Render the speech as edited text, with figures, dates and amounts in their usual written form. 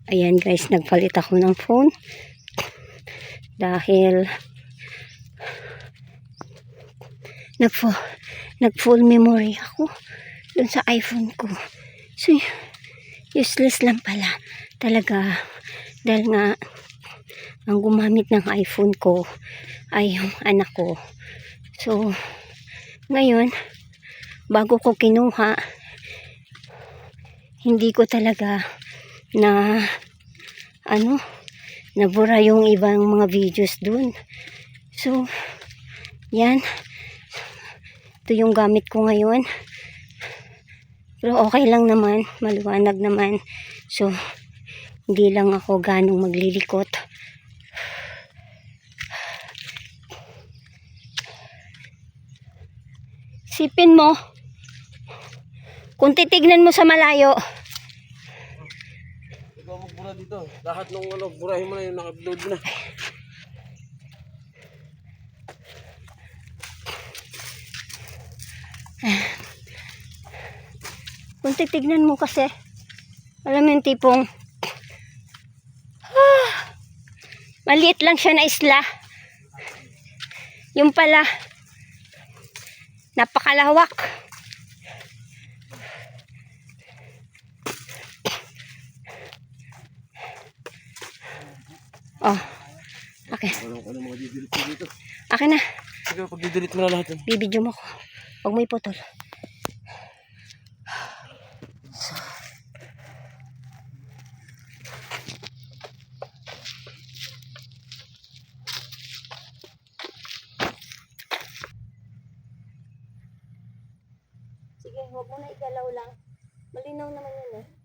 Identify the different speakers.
Speaker 1: Ayan guys, nagpalit ako ng phone. Dahil nag full memory ako dun sa iPhone ko. So, useless lang pala. Talaga. Dahil nga, ang gumamit ng iPhone ko ay yung anak ko. So, ngayon, bago ko kinuha, hindi ko talaga na nabura yung ibang mga videos dun. So, yan. Ito yung gamit ko ngayon. Pero okay lang naman. Maliwanag naman. So, hindi lang ako ganong maglilikot. Sipin mo. Kung titignan mo sa malayo.
Speaker 2: Ikaw magbura dito. Lahat ng burahin mo na yung naka-upload mo na.
Speaker 1: Kung titignan mo kasi, alam mo yung tipong maliit lang siya na isla. Yung pala, napakalawak. Oh, okay.
Speaker 2: Ano mga didelete dito?
Speaker 1: Akin na.
Speaker 2: Sige, pag-delete mo na lahat yun.
Speaker 1: Bibidyo mo ko. Huwag mo iputol. Sige, huwag mo na igalaw lang. Malinaw naman yun eh.